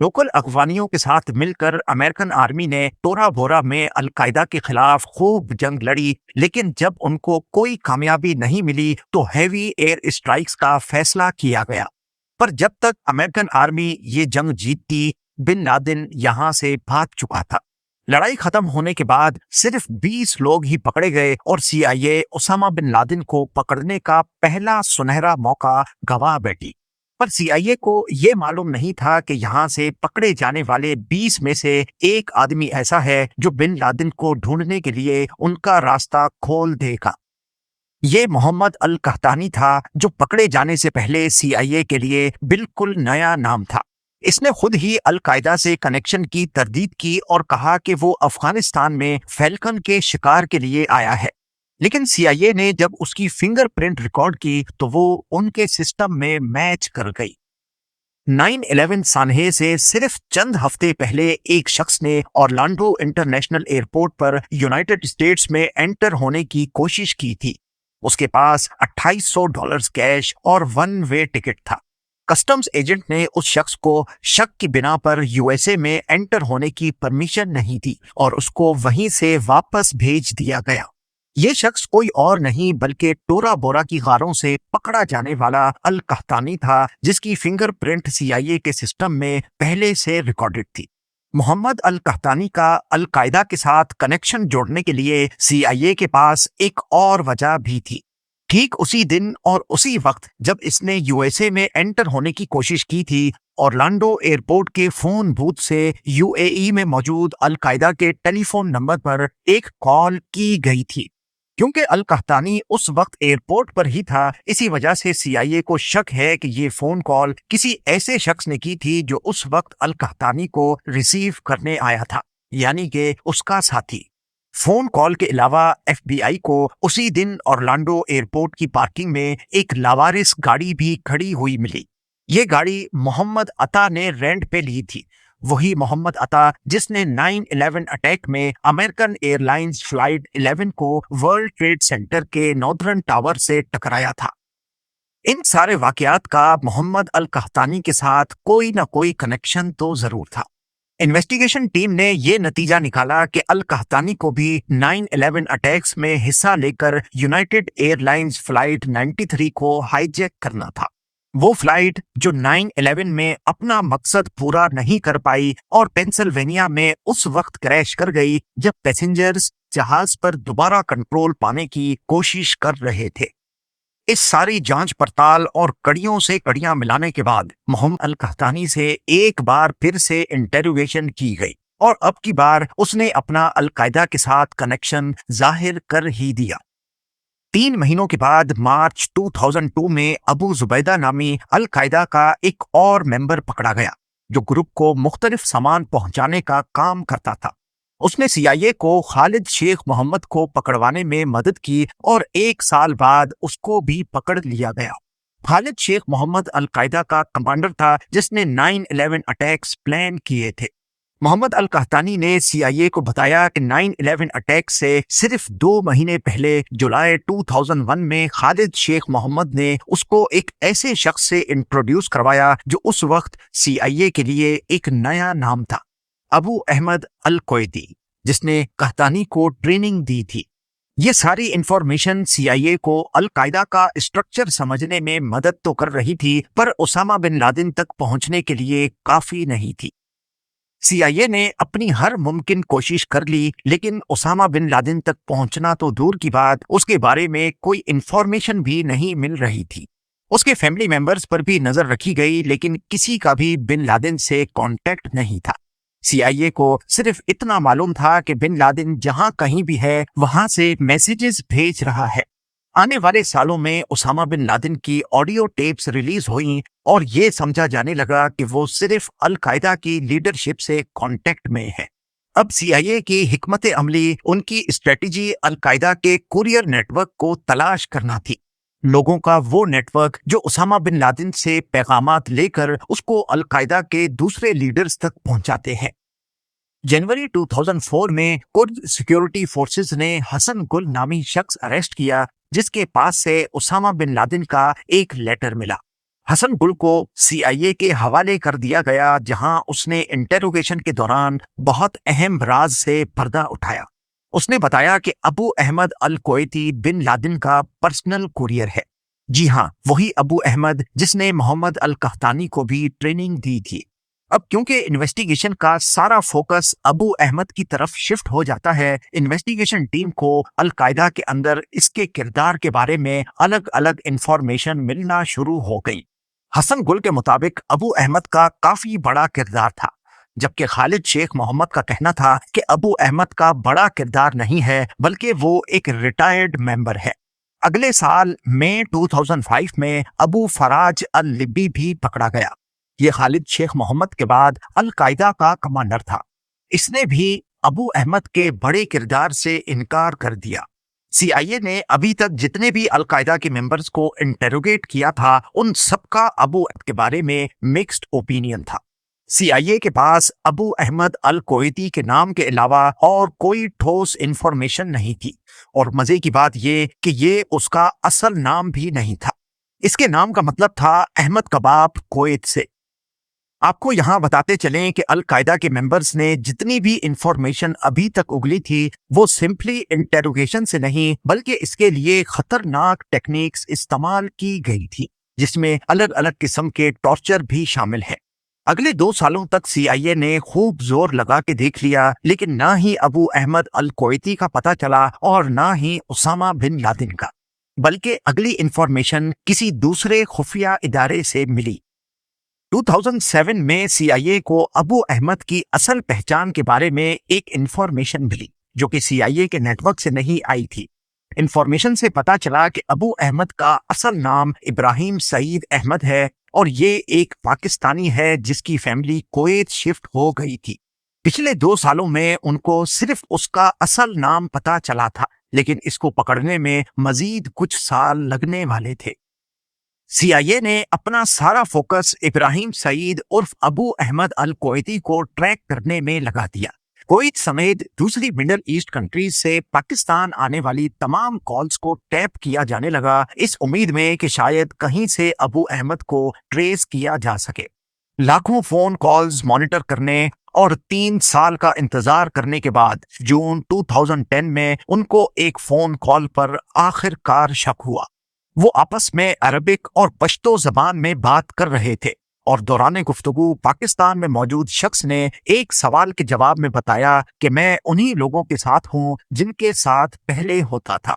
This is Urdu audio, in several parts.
لوکل افغانیوں کے ساتھ مل کر امریکن آرمی نے ٹورا بورا میں القاعدہ کے خلاف خوب جنگ لڑی، لیکن جب ان کو کوئی کامیابی نہیں ملی تو ہیوی ایئر اسٹرائکس کا فیصلہ کیا گیا۔ پر جب تک امریکن آرمی یہ جنگ جیتتی، بن لادن یہاں سے بھاگ چکا تھا۔ لڑائی ختم ہونے کے بعد صرف 20 لوگ ہی پکڑے گئے اور CIA اسامہ بن لادن کو پکڑنے کا پہلا سنہرا موقع گنوا بیٹھی۔ پر CIA کو یہ معلوم نہیں تھا کہ یہاں سے پکڑے جانے والے 20 میں سے ایک آدمی ایسا ہے جو بن لادن کو ڈھونڈنے کے لیے ان کا راستہ کھول دے گا۔ یہ محمد القحطانی تھا، جو پکڑے جانے سے پہلے CIA کے لیے بالکل نیا نام تھا۔ اس نے خود ہی القاعدہ سے کنیکشن کی تردید کی اور کہا کہ وہ افغانستان میں فیلکن کے شکار کے لیے آیا ہے، لیکن CIA نے جب اس کی فنگر پرنٹ ریکارڈ کی تو وہ ان کے سسٹم میں میچ کر گئی۔ 9/11 سانحے سے صرف چند ہفتے پہلے ایک شخص نے اورلانڈو انٹرنیشنل ایئرپورٹ پر یونائٹڈ اسٹیٹس میں انٹر ہونے کی کوشش کی تھی۔ اس کے پاس $2800 کیش اور 1 وے ٹکٹ تھا۔ کسٹمز ایجنٹ نے اس شخص کو شک کی بنا پر USA میں انٹر ہونے کی پرمیشن نہیں دی اور اس کو وہیں سے واپس بھیج دیا گیا۔ یہ شخص کوئی اور نہیں بلکہ ٹورا بورا کی غاروں سے پکڑا جانے والا القحطانی تھا، جس کی فنگر پرنٹ CIA کے سسٹم میں پہلے سے ریکارڈڈ تھی۔ محمد القحطانی کا القاعدہ کے ساتھ کنیکشن جوڑنے کے لیے CIA کے پاس ایک اور وجہ بھی تھی۔ ٹھیک اسی دن اور اسی وقت جب اس نے USA میں انٹر ہونے کی کوشش کی تھی، اورلانڈو ایئرپورٹ کے فون بوتھ سے UAE میں موجود القاعدہ کے ٹیلی فون نمبر پر ایک کال کی گئی تھی۔ کیونکہ القحطانی اس وقت ایئرپورٹ پر ہی تھا، اسی وجہ سے CIA کو شک ہے کہ یہ فون کال کسی ایسے شخص نے کی تھی جو اس وقت القحطانی کو ریسیو کرنے آیا تھا، یعنی کہ اس کا ساتھی۔ فون کال کے علاوہ FBI کو اسی دن اورلانڈو ایئرپورٹ کی پارکنگ میں ایک لاوارث گاڑی بھی کھڑی ہوئی ملی۔ یہ گاڑی محمد عطا نے رینٹ پہ لی تھی، وہی محمد عطا جس نے 9/11 اٹیک میں امریکن ایئر لائنز فلائٹ 11 کو ورلڈ ٹریڈ سینٹر کے ناردرن ٹاور سے ٹکرایا تھا۔ ان سارے واقعات کا محمد القحطانی کے ساتھ کوئی نہ کوئی کنیکشن تو ضرور تھا۔ انویسٹیگیشن ٹیم نے یہ نتیجہ نکالا کہ القحطانی کو بھی 9/11 اٹیکس میں حصہ لے کر یونائٹڈ ایئر لائنز فلائٹ 93 کو ہائی جیک کرنا تھا۔ وہ فلائٹ جو 9/11 میں اپنا مقصد پورا نہیں کر پائی اور پینسلوینیا میں اس وقت کریش کر گئی جب پیسنجرز جہاز پر دوبارہ کنٹرول پانے کی کوشش کر رہے تھے۔ اس ساری جانچ پڑتال اور کڑیوں سے کڑیاں ملانے کے بعد محمد القحطانی سے ایک بار پھر سے انٹروگیشن کی گئی اور اب کی بار اس نے اپنا القاعدہ کے ساتھ کنیکشن ظاہر کر ہی دیا۔ 3 مہینوں کے بعد مارچ 2002 میں ابو زبیدہ نامی القاعدہ کا ایک اور ممبر پکڑا گیا جو گروپ کو مختلف سامان پہنچانے کا کام کرتا تھا۔ اس نے CIA کو خالد شیخ محمد کو پکڑوانے میں مدد کی اور 1 سال بعد اس کو بھی پکڑ لیا گیا۔ خالد شیخ محمد القاعدہ کا کمانڈر تھا جس نے 9/11 اٹیکس پلان کیے تھے۔ محمد القحطانی نے CIA کو بتایا کہ 9/11 اٹیک سے صرف 2 مہینے پہلے جولائی 2001 میں خالد شیخ محمد نے اس کو ایک ایسے شخص سے انٹروڈیوس کروایا جو اس وقت CIA کے لیے ایک نیا نام تھا، ابو احمد القویدی، جس نے قحطانی کو ٹریننگ دی تھی۔ یہ ساری انفارمیشن CIA کو القاعدہ کا اسٹرکچر سمجھنے میں مدد تو کر رہی تھی، پر اسامہ بن لادن تک پہنچنے کے لیے کافی نہیں تھی۔ CIA نے اپنی ہر ممکن کوشش کر لی، لیکن اسامہ بن لادن تک پہنچنا تو دور کی بات، اس کے بارے میں کوئی انفارمیشن بھی نہیں مل رہی تھی۔ اس کے فیملی ممبرز پر بھی نظر رکھی گئی، لیکن کسی کا بھی بن لادن سے کانٹیکٹ نہیں تھا۔ CIA کو صرف اتنا معلوم تھا کہ بن لادن جہاں کہیں بھی ہے وہاں سے میسیجز بھیج رہا ہے۔ آنے والے سالوں میں اسامہ بن لادن کی آڈیو ٹیپس ریلیز ہوئیں اور یہ سمجھا جانے لگا کہ وہ صرف القاعدہ کی لیڈرشپ سے کانٹیکٹ میں ہے۔ اب CIA کی حکمت عملی، ان کی اسٹریٹجی القاعدہ کے کوریئر نیٹ ورک کو تلاش کرنا تھی، لوگوں کا وہ نیٹ ورک جو اسامہ بن لادن سے پیغامات لے کر اس کو القاعدہ کے دوسرے لیڈرز تک پہنچاتے ہیں۔ جنوری 2004 میں کرد سیکیورٹی فورسز نے حسن گل نامی شخص اریسٹ کیا جس کے پاس سے اسامہ بن لادن کا ایک لیٹر ملا۔ حسن گل کو سی آئی اے کے حوالے کر دیا گیا، جہاں اس نے انٹروگیشن کے دوران بہت اہم راز سے پردہ اٹھایا۔ اس نے بتایا کہ ابو احمد الکویتی بن لادن کا پرسنل کوریئر ہے۔ جی ہاں، وہی ابو احمد جس نے محمد القحطانی کو بھی ٹریننگ دی تھی۔ اب کیونکہ انویسٹیگیشن کا سارا فوکس ابو احمد کی طرف شفٹ ہو جاتا ہے، انویسٹیگیشن ٹیم کو القاعدہ کے اندر اس کے کردار کے بارے میں الگ الگ انفارمیشن ملنا شروع ہو گئی۔ حسن گل کے مطابق ابو احمد کا کافی بڑا کردار تھا، جبکہ خالد شیخ محمد کا کہنا تھا کہ ابو احمد کا بڑا کردار نہیں ہے بلکہ وہ ایک ریٹائرڈ ممبر ہے۔ اگلے سال مئی 2005 میں ابو فراج اللبی بھی پکڑا گیا۔ یہ خالد شیخ محمد کے بعد القاعدہ کا کمانڈر تھا۔ اس نے بھی ابو احمد کے بڑے کردار سے انکار کر دیا۔ سی آئی اے نے ابھی تک جتنے بھی القاعدہ کے ممبرز کو انٹروگیٹ کیا تھا، ان سب کا ابو احمد کے بارے میں مکسڈ اوپینین تھا۔ سی آئی اے کے پاس ابو احمد الکویتی کے نام کے علاوہ اور کوئی ٹھوس انفارمیشن نہیں تھی، اور مزے کی بات یہ کہ یہ اس کا اصل نام بھی نہیں تھا۔ اس کے نام کا مطلب تھا احمد کباب کویت سے۔ آپ کو یہاں بتاتے چلیں کہ القاعدہ کے ممبرز نے جتنی بھی انفارمیشن ابھی تک اگلی تھی، وہ سمپلی انٹروگیشن سے نہیں بلکہ اس کے لیے خطرناک ٹیکنیکس استعمال کی گئی تھی، جس میں الگ الگ قسم کے ٹارچر بھی شامل ہیں۔ اگلے 2 سالوں تک سی آئی اے نے خوب زور لگا کے دیکھ لیا، لیکن نہ ہی ابو احمد الکویتی کا پتہ چلا اور نہ ہی اسامہ بن لادن کا، بلکہ اگلی انفارمیشن کسی دوسرے خفیہ ادارے سے ملی۔ 2007 میں سی آئی اے کو ابو احمد کی اصل پہچان کے بارے میں ایک انفارمیشن ملی، جو کہ سی آئی اے کے نیٹ ورک سے نہیں آئی تھی۔ انفارمیشن سے پتا چلا کہ ابو احمد کا اصل نام ابراہیم سعید احمد ہے، اور یہ ایک پاکستانی ہے جس کی فیملی کویت شفٹ ہو گئی تھی۔ پچھلے 2 سالوں میں ان کو صرف اس کا اصل نام پتا چلا تھا، لیکن اس کو پکڑنے میں مزید کچھ سال لگنے والے تھے۔ سی آئی اے نے اپنا سارا فوکس ابراہیم سعید عرف ابو احمد الکویتی کو ٹریک کرنے میں لگا دیا۔ کویت سمیت دوسری مڈل ایسٹ کنٹریز سے پاکستان آنے والی تمام کالز کو ٹیپ کیا جانے لگا، اس امید میں کہ شاید کہیں سے ابو احمد کو ٹریس کیا جا سکے۔ لاکھوں فون کالز مانیٹر کرنے اور 3 سال کا انتظار کرنے کے بعد جون 2010 میں ان کو ایک فون کال پر آخر کار شک ہوا۔ وہ آپس میں عربک اور پشتو زبان میں بات کر رہے تھے، اور دوران گفتگو پاکستان میں موجود شخص نے ایک سوال کے جواب میں بتایا کہ میں انہی لوگوں کے ساتھ ہوں جن کے ساتھ پہلے ہوتا تھا۔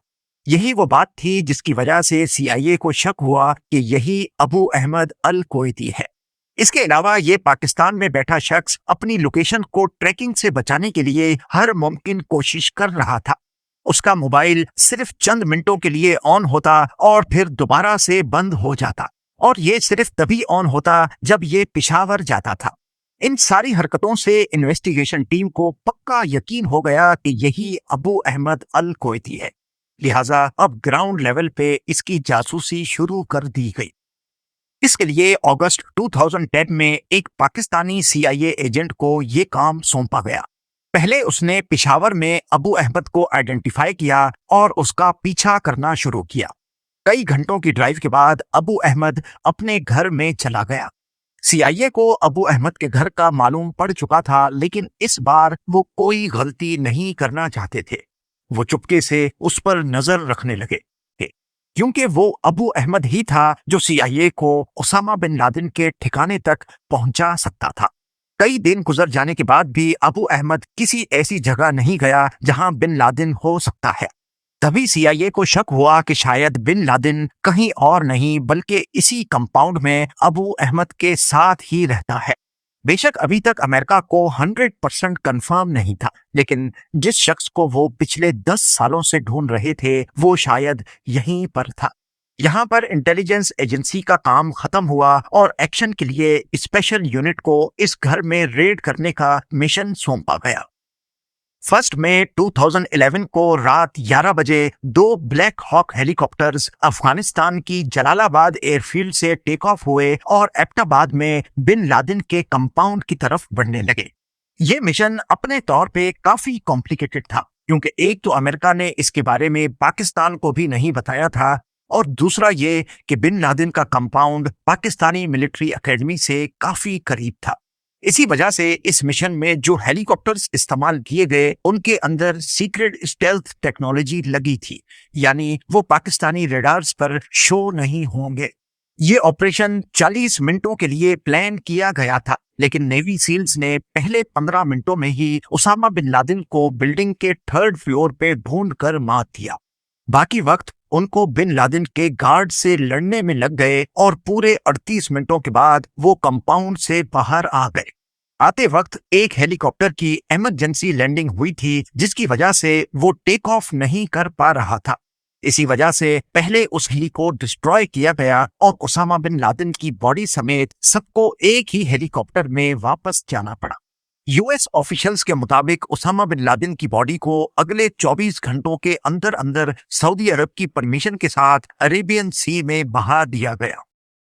یہی وہ بات تھی جس کی وجہ سے سی آئی اے کو شک ہوا کہ یہی ابو احمد الکویتی ہے۔ اس کے علاوہ یہ پاکستان میں بیٹھا شخص اپنی لوکیشن کو ٹریکنگ سے بچانے کے لیے ہر ممکن کوشش کر رہا تھا۔ اس کا موبائل صرف چند منٹوں کے لیے آن ہوتا اور پھر دوبارہ سے بند ہو جاتا، اور یہ صرف تبھی آن ہوتا جب یہ پشاور جاتا تھا۔ ان ساری حرکتوں سے انویسٹیگیشن ٹیم کو پکا یقین ہو گیا کہ یہی ابو احمد الکویتی ہے، لہٰذا اب گراؤنڈ لیول پہ اس کی جاسوسی شروع کر دی گئی۔ اس کے لیے اگست 2010 میں ایک پاکستانی سی آئی اے ایجنٹ کو یہ کام سونپا گیا۔ پہلے اس نے پشاور میں ابو احمد کو آئیڈینٹیفائی کیا اور اس کا پیچھا کرنا شروع کیا۔ کئی گھنٹوں کی ڈرائیو کے بعد ابو احمد اپنے گھر میں چلا گیا۔ سی آئی اے کو ابو احمد کے گھر کا معلوم پڑ چکا تھا، لیکن اس بار وہ کوئی غلطی نہیں کرنا چاہتے تھے۔ وہ چپکے سے اس پر نظر رکھنے لگے، کیونکہ وہ ابو احمد ہی تھا جو سی آئی اے کو اسامہ بن لادن کے ٹھکانے تک پہنچا سکتا تھا۔ کئی دن گزر جانے کے بعد بھی ابو احمد کسی ایسی جگہ نہیں گیا جہاں بن لادن ہو سکتا ہے۔ تبھی سی آئی اے کو شک ہوا کہ شاید بن لادن کہیں اور نہیں بلکہ اسی کمپاؤنڈ میں ابو احمد کے ساتھ ہی رہتا ہے۔ بے شک ابھی تک امریکہ کو 100% کنفرم نہیں تھا، لیکن جس شخص کو وہ پچھلے 10 سالوں سے ڈھونڈ رہے تھے وہ شاید یہیں پر تھا۔ یہاں پر انٹیلیجنس ایجنسی کا کام ختم ہوا اور ایکشن کے لیے اسپیشل یونٹ کو اس گھر میں ریڈ کرنے کا مشن سونپا گیا۔ 1 مئی 2011 کو رات 11 بجے 2 بلیک ہاک ہیلی کاپٹرز افغانستان کی جلال آباد ایئر فیلڈ سے ٹیک آف ہوئے اور ایبٹ آباد میں بن لادن کے کمپاؤنڈ کی طرف بڑھنے لگے۔ یہ مشن اپنے طور پہ کافی کمپلیکیٹڈ تھا، کیونکہ ایک تو امریکہ نے اس کے بارے میں پاکستان کو بھی نہیں بتایا تھا، اور دوسرا یہ کہ بن لادن کا کمپاؤنڈ پاکستانی ملٹری اکیڈمی سے کافی قریب تھا۔ اسی وجہ سے اس مشن میں جو ہیلی کاپٹرز استعمال کیے گئے ان کے اندر سیکرٹ اسٹیلتھ ٹیکنالوجی لگی تھی، یعنی وہ پاکستانی ریڈارز پر شو نہیں ہوں گے۔ یہ آپریشن 40 منٹوں کے لیے پلان کیا گیا تھا، لیکن نیوی سیلز نے پہلے 15 منٹوں میں ہی اسامہ بن لادن کو بلڈنگ کے 3rd فلور پہ ڈھونڈ کر مار دیا۔ باقی وقت ان کو بن لادن کے گارڈ سے لڑنے میں لگ گئے اور پورے 38 منٹوں کے بعد وہ کمپاؤنڈ سے باہر آ گئے۔ آتے وقت ایک ہیلی کاپٹر کی ایمرجنسی لینڈنگ ہوئی تھی، جس کی وجہ سے وہ ٹیک آف نہیں کر پا رہا تھا۔ اسی وجہ سے پہلے اس ہیلی کو ڈسٹروائے کیا گیا اور اسامہ بن لادن کی باڈی سمیت سب کو ایک ہی ہیلی کاپٹر میں واپس جانا پڑا۔ یو ایس آفیشلز کے مطابق اسامہ بن لادن کی باڈی کو اگلے 24 گھنٹوں کے اندر اندر سعودی عرب کی پرمیشن کے ساتھ عریبین سی میں بہا دیا گیا۔